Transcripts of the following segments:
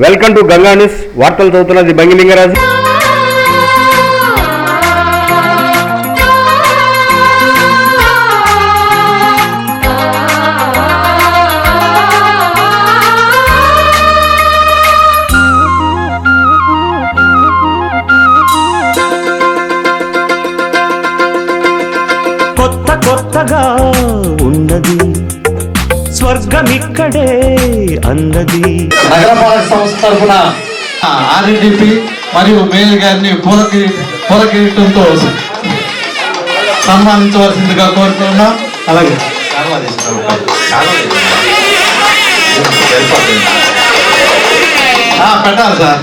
Welcome to Ganga news. వార్తలు చదువుతున్నది బంగిలింగరాజు. కొత్త కొత్తగా ఉన్నది స్వర్గమిక్కడే అన్నది. నగరపాలక సంస్థ తరఫున ఆర్డీపీ మరియు మేయర్ గారిని పూల కిరీటంతో సన్మానించవలసిందిగా కోరుతున్నాం. అలాగే పెట్టాలి సార్.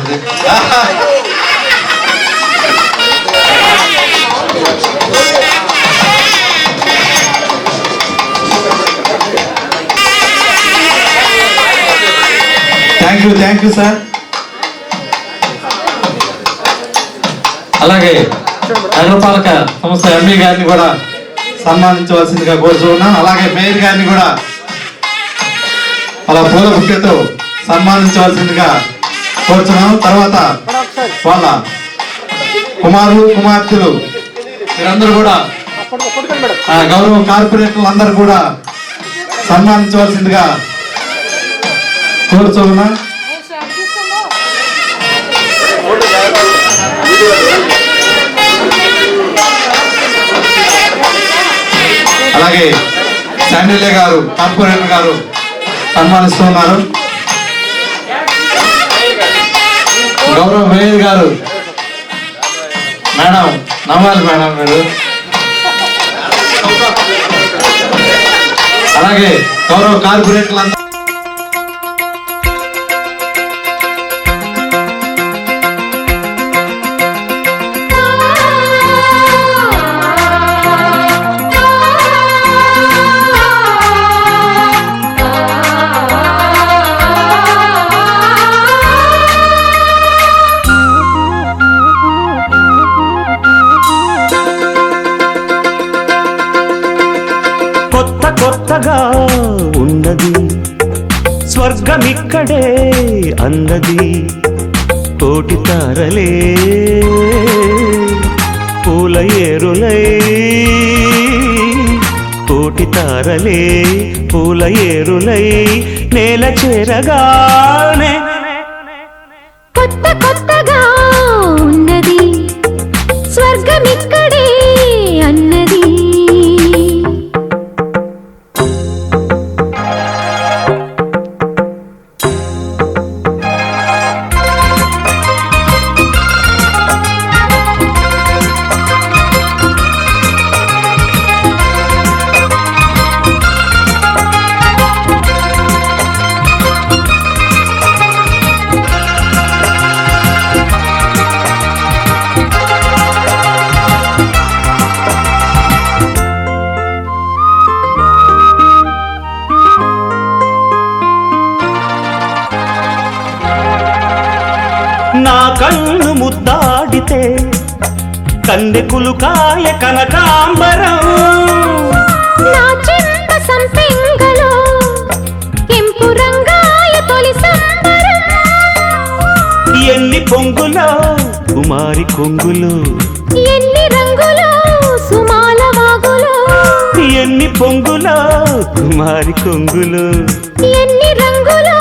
Thank you sir. అలాగే నగరపాలక సంస్థ ఎంఈ గారిని కూడా సన్మానించవలసిందిగా కోరుతున్నాం. అలాగే మేయర్ గారిని కూడా అలా పూల బుక్కెతో సన్మానించవలసిందిగా కోరుతున్నాం. తర్వాత వాళ్ళ కుమారులు కుమార్తెలు మీరందరూ కూడా గౌరవ కార్పొరేటర్లు అందరూ కూడా సన్మానించవలసిందిగా కోరుతున్నా. అలాగే శాండిల్య గారు కార్పొరేటర్ గారు సన్మానిస్తున్నారు. గౌరవ మేయర్ గారు మేడం నవ్వాలి మేడం మీరు. అలాగే గౌరవ కార్పొరేటర్లు కొత్తగా ఉన్నది స్వర్గమిక్కడే అన్నది. కోటి తారలే పూల ఏరులై, కోటి తారలే పూల ఏరులై నేల చేరగానే కొత్త కొత్తగా ఉన్నది స్వర్గమిక్కడే అన్నది. నా కన్ను ముద్దాడితే కందెకులు కాయ కనకాంబరం, నా చింత సంపెంగలో కెంపు రంగాయ తొలి సంబరం. ఎన్ని పొంగులో కుమారి కొంగులు, ఎన్ని రంగులో సుమాల వాగులో, ఎన్ని పొంగులో కుమారి కొంగులు, ఎన్ని రంగులో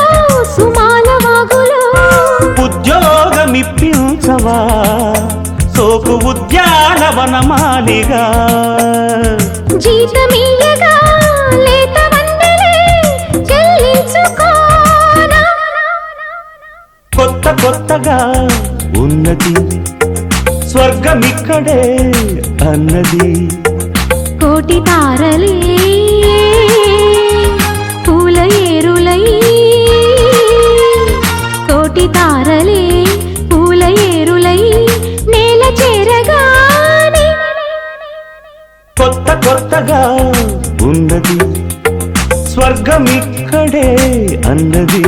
సుమాల వాగులో. ఉద్యోగమిప్పించవా సోకు ఉద్యానవనమాలిగా, జీతమియ్యగా లేత వందలే చెల్లించుకోనా. కొత్త కొత్తగా ఉన్నది స్వర్గమిక్కడే అన్నది. కోటి తారలే పూల ఏరులై, కోటి తారలే పూల ఏరులై నేల చేరగానే కొత్త కొత్తగా ఉన్నది స్వర్గమిక్కడే అన్నది.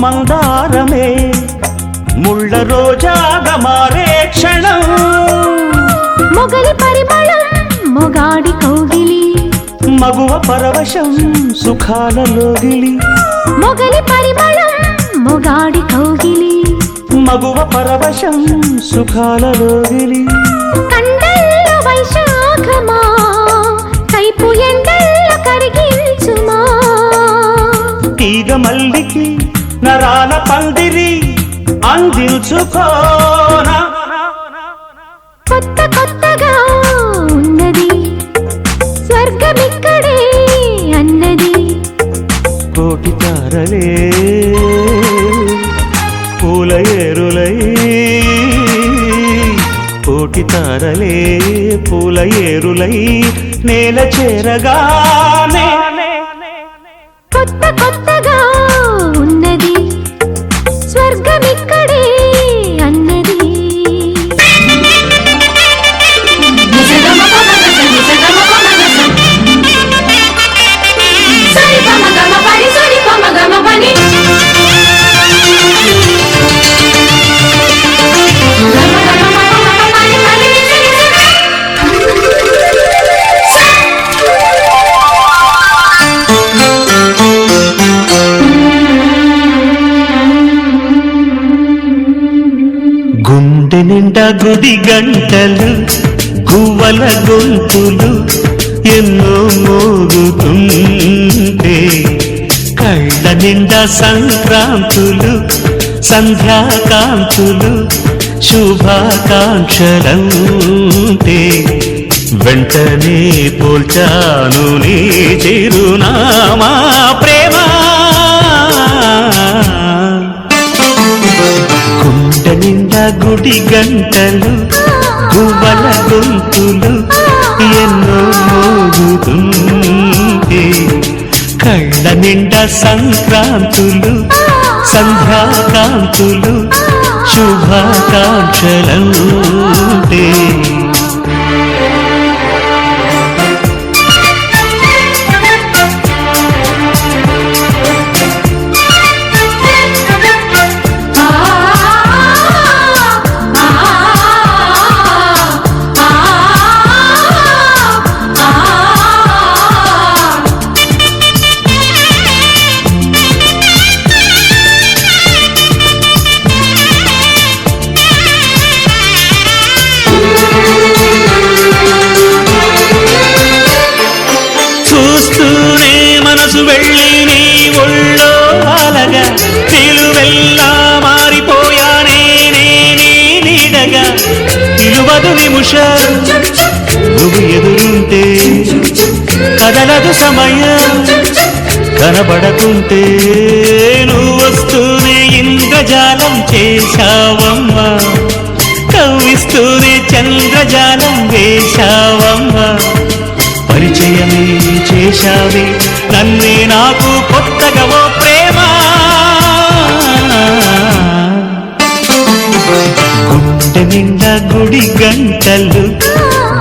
మందారమే ముళ్ళ రోజాగా మారే క్షణం మొగలి పరిమళం మొగాడి కౌగిలి మగువ పరవశం సుఖాలలోగిలి మొగలి పరిమళం మొగాడి కౌగిలి మగువ పరవశం సుఖాలలోగిలి కండల్లో వైశాఖమా కైపు ఎండల్లో కరిగించుమా తీగ మల్లికి నరాల పందిరి అందించుకోనా కొత్త కొత్తగా ఉన్నది స్వర్గమిక్కడే అన్నది కోటి తారలే పూల ఏరులై కోటి తారలే పూల ఏరులై నేల చేరగానే కొత్త కొత్తగా ఉన్నది స్వర్గమిక్కడే అన్నది గుండె నిండా గుడి గంటలు గువ్వల గొంతులు ఎన్నో మోగుతుంటే కళ్ళ నిండా సంక్రాంతులు సంధ్యాకాంతులు శుభాకాంక్షలంటే వెంటనే పోల్చాను నీ చిరునామా ప్రేమ గుండె నిండా గుడి గంటలు గువ్వల గొంతులు ఎన్నో మోగుతుంటే కళ్ళ నిండా సంక్రాంతులు సంధ్యాకాంతులు శుభాకాంక్షలంటే చూస్తూనే మనసు వెళ్ళి నీ ఒళ్ళో అలగా నిలువెల్లా మారిపోయానే నీ నీడగా నిలువదు నిమిషం నువ్వు ఎదురుంటే కదలదు సమయం కనబడకుంటే నువ్వు వస్తూనే ఇంద్రజాలం చేశావమ్మా కవ్విస్తూనే చంద్రజాలం వేశావమ్మా పరిచయమే చేశావే నన్నే నాకు కొత్తగా ఓ ప్రేమ గుండె నిండా గుడి గంటలు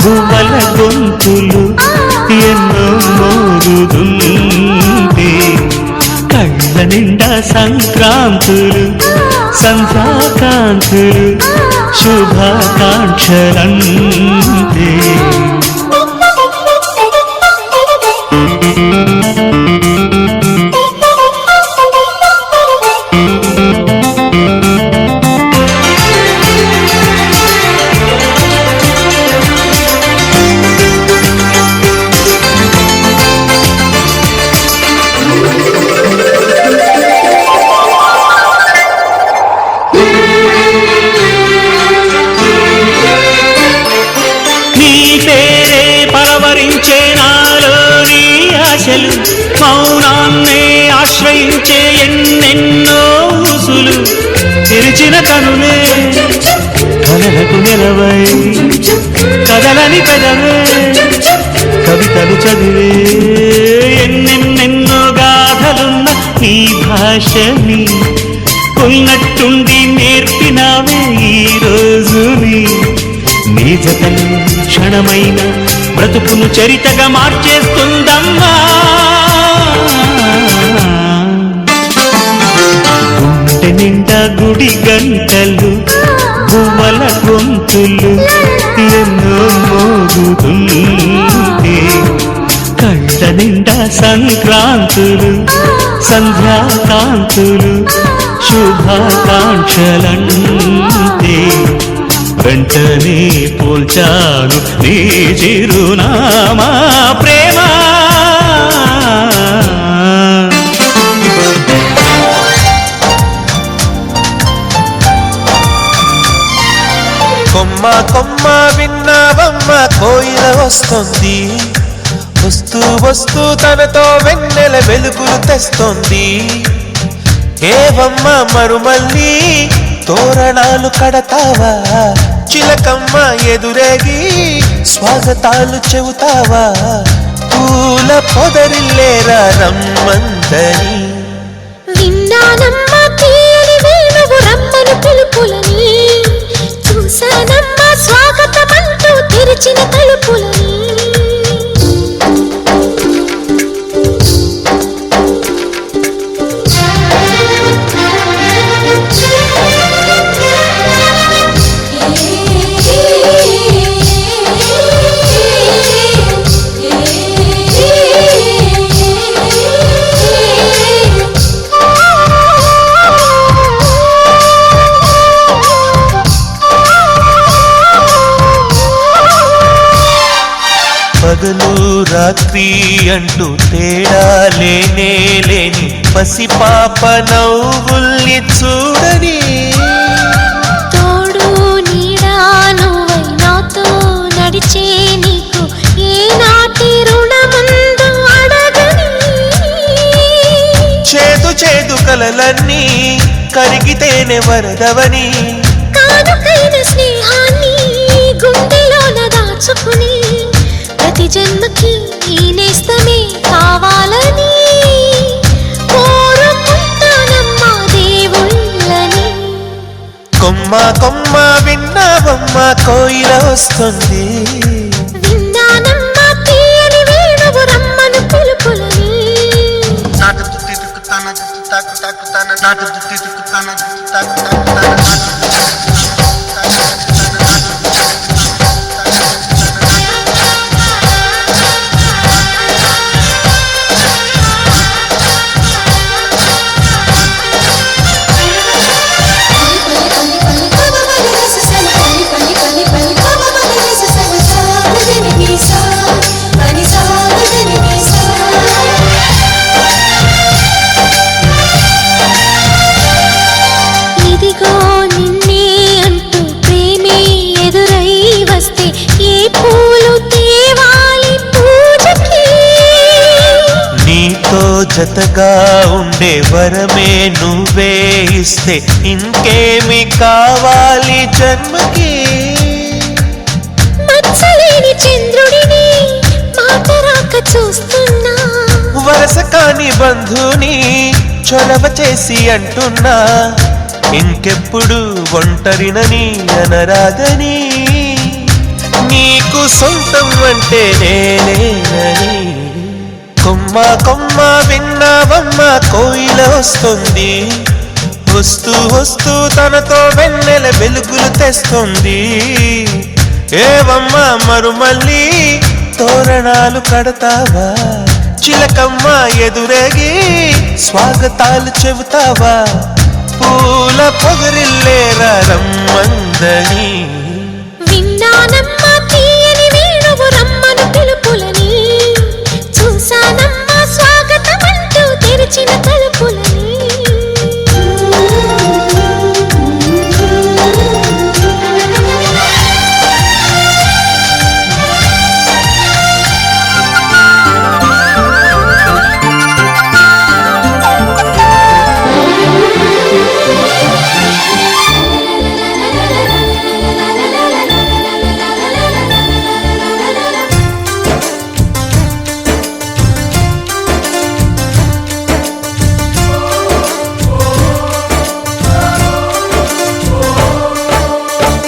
గువ్వల గొంతులు ఎన్నో మోగుతుంటే కళ్ళ నిండా సంక్రాంతులు సంధ్యాకాంతులు శుభాకాంక్షలంటే మౌనాన్నే ఆశ్రయించే ఎన్నెన్నో ఊసులు తెరిచిన కనులే కలలకు నిలవై కదలని పెదవే కవితలు చదివే ఎన్నెన్నెన్నో గాథలున్న నీ భాషని ఉన్నట్టుండి నేర్పినావే ఈ రోజుని నీ జతలు క్షణమైన బ్రతుకును చరితగా మార్చేస్తుందమ్మా గుడి గంటలు గువ్వల గొంతులు ఎన్నో మోగుతుంటే కళ్ళ నిండా సంక్రాంతులు సంధ్యాకాంతులు శుభాకాంక్షలంటే వెంటనే పోల్చాను నీ చిరునామా ప్రేమ. కొమ్మ కొమ్మ విన్నావమ్మ కోయిల వస్తుంది, వస్తూ వస్తూ తనతో వెన్నెల వెలుగులు తెస్తుంది. ఏవమ్మ మరుమల్లి తోరణాలు కడతావా, చిలకమ్మ ఎదురేగి స్వాగతాలు చెబుతావా, పూల పొదరిల్లేరా రమ్మందని. విన్నానమ్మ తీయని వేణువు రమ్మను పిలుపులని, చూసానమ్మ స్వాగతమంటూ తెరిచిన తలుపులని. పగలు రాత్రి అంటూ తేడా లేనే లేని పసిపాప నవ్వుల్ని చూడని, తోడు నీడా నువ్వై నాతో నడిచే నీకు ఏనాటి రుణముందు అడగని. చేదు చేదు కలలన్నీ కరిగితేనే వరదవని, కానుకైన స్నేహాన్ని గుండెలోన దాచుకుని ప్రతి జన్మకి ఈ నేస్తమే కావాలని కోరుకుంటానమ్మా దేవుళ్ళని. కొమ్మ కొమ్మ విన్నావమ్మ కోయిల వస్తుంది, విన్నానమ్మా తీయని వేణువు రమ్మను పిలుపులని. ఇదిగో నిన్నే అంటూ ప్రేమే ఎదురై వస్తే ఏ పూలు తేవాలి పూజకి. నీతో జతగా ఉండే వరమే నువ్వే ఇస్తే ఇంకేమి కావాలి జన్మకి. మచ్చలేని చంద్రుడిని మాట రాక చూస్తున్నా, వరస కాని బంధుని చొరవ చేసి అంటున్నా, ఇంకెప్పుడు ఒంటరినని అనరాగని, నీకు సొంతం అంటే నేనేనని. కొమ్మ కొమ్మ విన్నావమ్మ కోయిల వస్తుంది, వస్తూ వస్తూ తనతో వెన్నెల వెలుగులు తెస్తుంది. ఏవమ్మ మరుమల్లి తోరణాలు కడతావా, చిలకమ్మ ఎదురేగి స్వాగతాలు చెబుతావా, పూల పొగరిల్లేరా రమ్మందని. విన్నానమ్మా తీయని వేణువు రమ్మను పిలుపులని, చూసానమ్మా స్వాగతమంటూ తెరిచిన తలుపులని.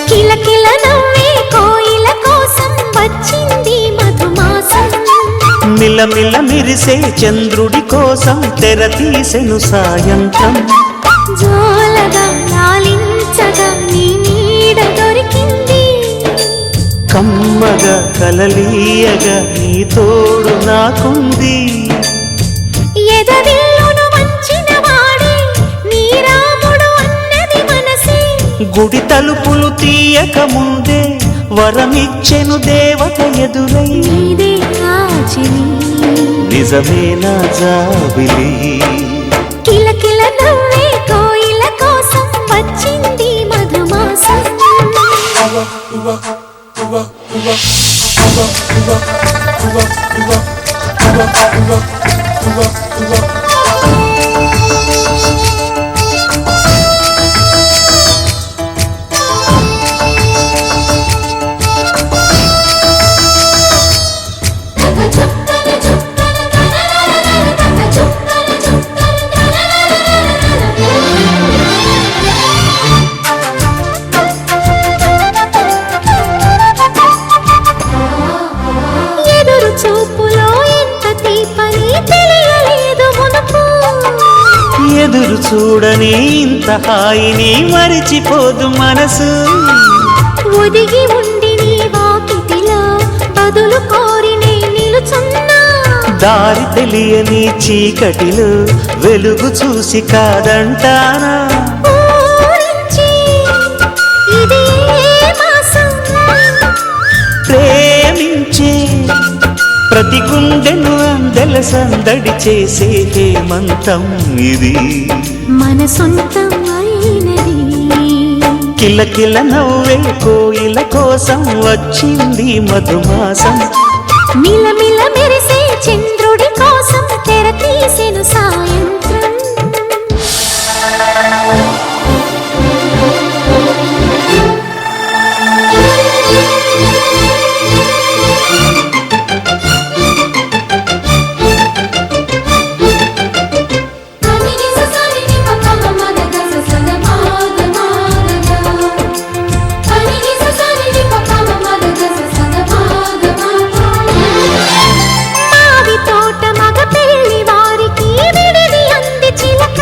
కిలకిల నవ్వే కోయిల కోసం వచ్చింది మధుమాసం. మిలమిల మిరిసే చంద్రుడి కోసం తెర తీసెను సాయంత్రం. జోలగా కమ్మగా కలలీయగా నీ తోడు నాకుంది. ఎదవిల్లును వంచిన వాడే నీ రాముడు అన్నది మనసే. గుడి తలుపులు తీయక ముందే వరమిచ్చెను దేవత ఎదురై. నీదే ఆచిని నిజమేనా జాబిలి కిలకిల నవ్వే కోయిల కోసం వచ్చింది మధుమాసం. ఎదురు చూపులో ఎంత తీపని తెలియలేదు మునుపు. ఎదురు చూడని ఇంత హాయిని మరిచిపోదు మనసు. ఒదిగి ఉండి నీ వాకిటిలో బదులు కోరి నే నిలుచున్నా. దారి తెలియని చీకటిలో వెలుగు చూసి కాదంటానా. ఊరించి ఇది ఏ మాసం? ప్రేమించే ప్రతి గుండెను అందెల సందడి చేసే హేమంతం ఇది. మన సొంతం అయినది. కిలకిల నవ్వే కోయిల కోసం వచ్చింది మధుమాసం. మిలమిల మెరిసే చంద్రుడి కోసం తెర తీసెను సాయంత్రం. మావి తోట మగ పెళ్లి వారికి విడిది అంది చిలక.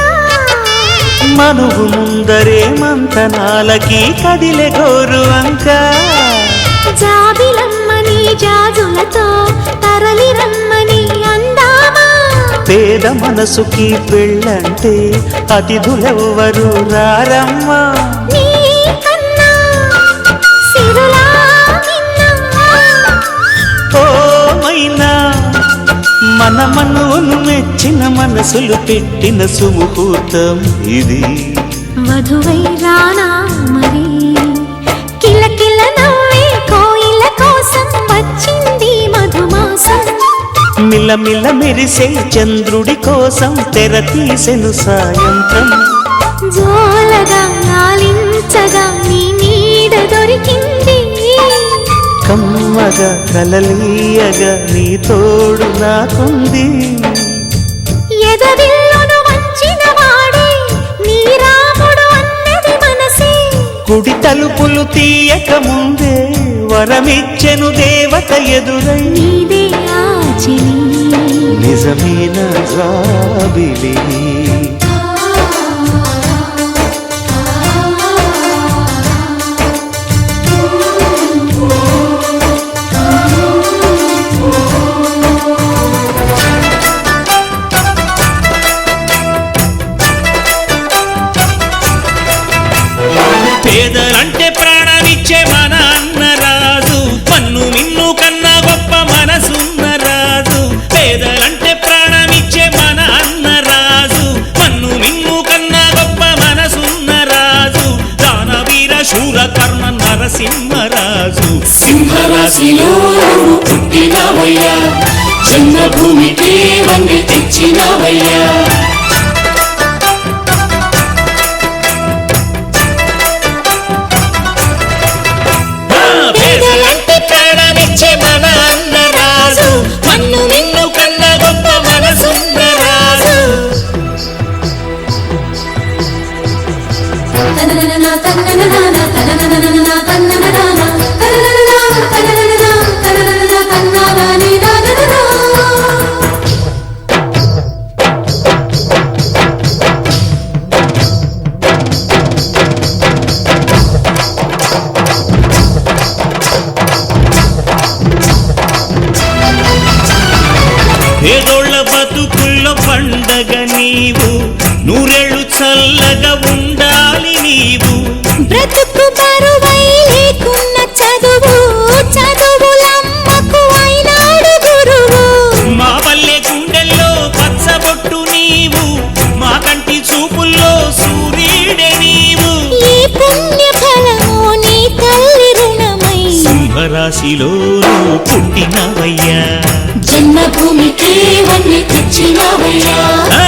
మనువు ముందరే మంతనాలకి కదిలే గోరు అంక. జాబిలమ్మని జాజులతో తరలి రమ్మని అందామా. పేద మనసుకి పెళ్ళంటే అతిథులెవ్వరు రారమ్మా. నీ కన్నా సిరులా నిన్నా. ఓ మైనా మన మనువును మెచ్చిన మనసులు పెట్టిన సుముహూర్తం ఇది. వధువై రానా మరి కిలకిల నవ్వే కోయిల కోసం వచ్చింది మధుమాసం. మిలమిల మెరిసే చంద్రుడి కోసం తెర తీసెను సాయంత్రం. జోలగా లాలించగా నీ నీడ దొరికింది. కమ్మగా కలలీయగా నీ తోడు నాకుంది. ఎదవిల్లును వంచిన వాడే నీ రాముడు అన్నది మనసే. గుడి తలుపులు తీయక ముందే వరమిచ్చెను దేవత ఎదురై. నీదే ఆచిని నిజమేన జాబిలి పేదలంటే ప్రాణమిచ్చే మన అన్నరాజు. మన్ను మిన్ను కన్నా గొప్ప మనసున్న రాజు. పేదలంటే ప్రాణమిచ్చే మన అన్నరాజు. మన్ను మిన్ను కన్నా గొప్ప మనసున్న రాజు. దానవీర శూర కర్ణ నరసింహరాజు. సింహరాశిలో నువ్వు పుట్టినవయ్యా, జన్మభూమికి వంగి తెచ్చినవయ్యా. నీవు నూరేళ్ళు చల్లగా ఉండాలి నీవు బ్రతుకు బరువై లేకున్న చదువు చదువులమ్మకు అయినాడు గురువు మా పల్లె గుండెల్లో పచ్చబొట్టు నీవు మా కంటి చూపుల్లో సూర్యుడే నీవు ఈ పుణ్య ఫలము నీ తల్లి రుణమై సింహరాశిలో నువ్వు పుట్టినవయ్యా జన్మభూమికి వన్ని తెచ్చినవయ్యా ఆ!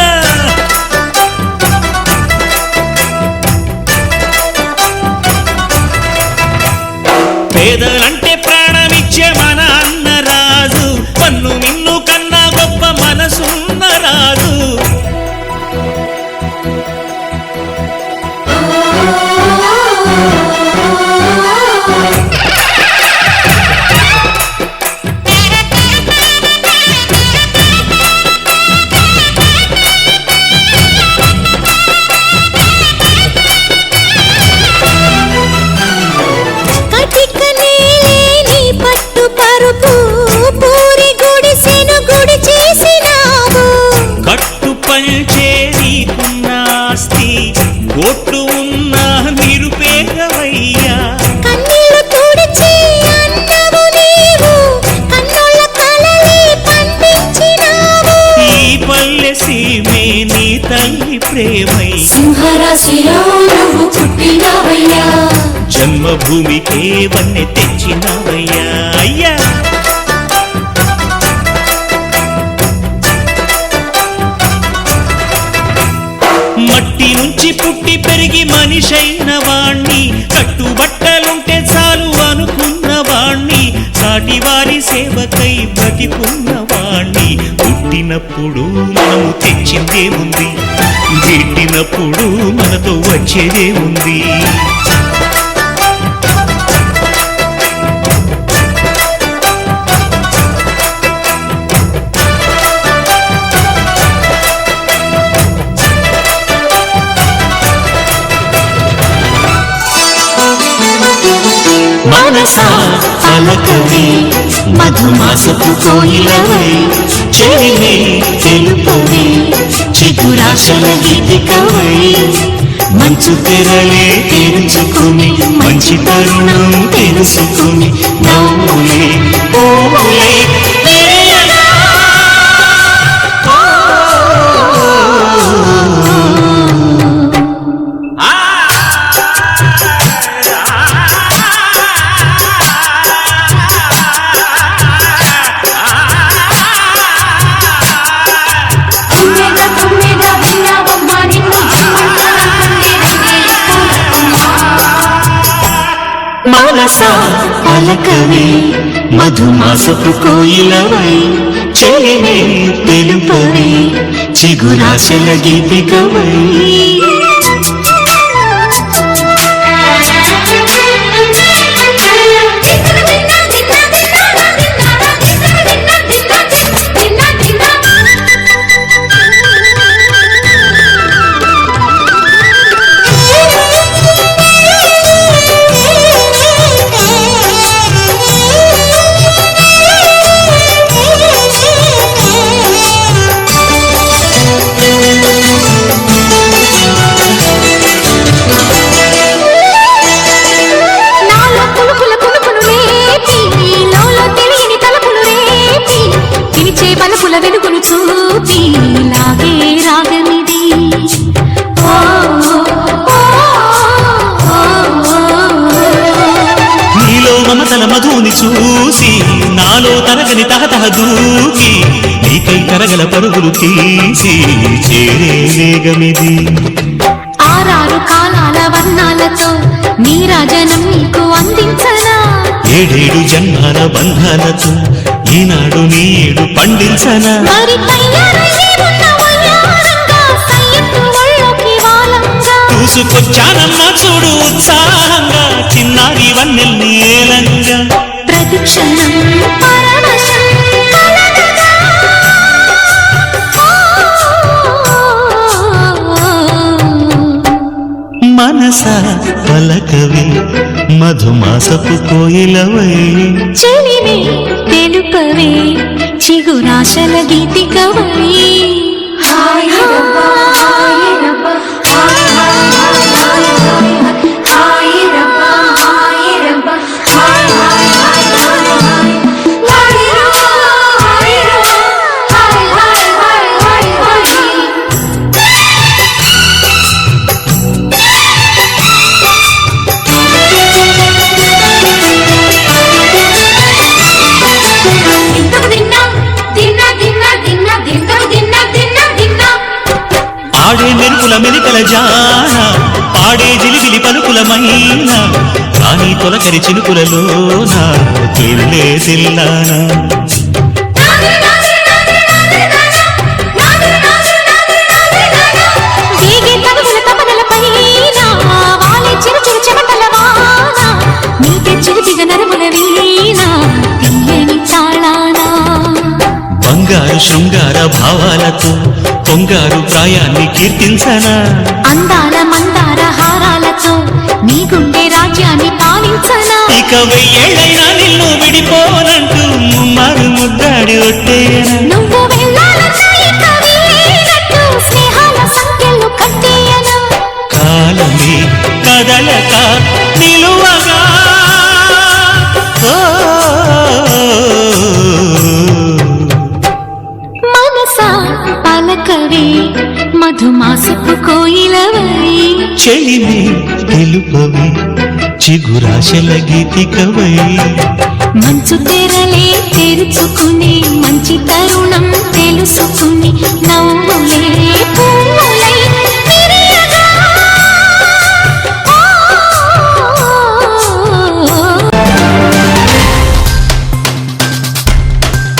పేదలంటే ప్రాణమిచ్చే మన అన్న రాజు పన్ను మిన్ను కన్నా గొప్ప మనసున్న రాజు కటిక నేలే నీ పట్టు పరుపు పూరి గుడిసెను గుడి చేసినావు కట్టు పంచే నీకున్న ఆస్తి కోట్లు ఉన్న నిరుపేదవయ్యా కన్నీళ్లు తుడిచి అన్నవు నీవు కన్నుల కలలే పండించినావు ఈ పల్లె సీమే నీ తల్లి ప్రేమై సింహరాశిలో నువ్వు పుట్టినవయ్యా జన్మభూమికే వన్నె తెచ్చినవయ్యా అయ్యా మట్టి నుంచి పుట్టి పెరిగి మనిషైన వాణ్ణి కట్టుబట్టలుంటే చాలు అనుకున్న వాణ్ణి సాటి వారి సేవకై బ్రతికున్న వాణ్ణి పుట్టినప్పుడు మనము తెచ్చిందేముంది గిట్టినప్పుడు మనతో వచ్చేదేముంది మనసా పలకవే మధుమాసపు కోయిలవై చెలివే తెలుపవే చిగురాశల గీతికవై మంచు తెరలే తెరుచుకుని మంచి తరుణం తెలుసుకుని నవ్వులే ఓలే తుమ్మెద తుమ్మెద విన్నావమ్మ నిన్ను మనసా పలకవే మధుమాసపు కోయిలవై చెలివే తెలుపవే చిగురాశల గీతికవై నాలో పులుకుల పులుకులు రేపి లోలో తెలియని తలపులు రేపి పిలిచే పలుకుల వెలుగును చూపి లాగే రాగమిది ఓ, ఓ, ఓ, నీలో మమతల మధుని చూసి నాలో తరగని తహతహ దూకి నీకై కరగల పరుగులు తీసి చేరే వేగమిది ఆరారు కాలాల వర్ణాలతో నీరాజనం నీకు అందించనా ఏడేడు జన్మాల బంధాలతో ఈనాడు నీడు పండించనా మరి తయారయ్యే ఉన్న వయ్యారంగా సయ్యత్తు ఒళ్ళోకి వాలంగా చూసుకొచ్చానమ్మా చూడు ఉత్సాహంగా చిన్నారి వన్నెల్ని ఏలంగా ప్రతిక్షణం పరవశం కలగగా. మనసా పలకవే మధుమాసపు కోయిలవై చెలివే తెలుపవే చిగురాశల గీతికవై హాయ్ రవ్వ ఆడే మెరుపుల మెలికల జాన పాడే జిలిబిలి పలుకులమైన రాణి తొలకరి చిలుకులలోన తేలే తెల్లానా వేగే తనువుల తపనలపైన వాలే చిరుచిరు చెమటల వాన నీకే చిరుతిగ నరముల వీణ తీయని తాళానా బంగారు శృంగార భావాలతో పొంగారు ప్రాయాన్ని కీర్తించనా అందాల మందార హారాలతో నీ గుండె రాజ్యాన్ని పాలించనా ఇక వెయ్యేళ్ళైనా నిన్ను విడిపోనంటూ ముమ్మారు ముద్దాడి ఒట్టేయనా నువ్వు వెళ్ళాలన్నా ఇక వీలైనట్టు స్నేహాల సంఖ్యలు కట్టేయనా కాలమే కదలక నిలువగా ఓ మనసా పలకవే మధుమాసపు కోయిలవై చెలిమి తెలుపవి చిగురాశల గీతికవై మంచు తెరలే తెరుచుకుని మంచి తరుణం తెలుసుకుని నవ్వులే పువ్వు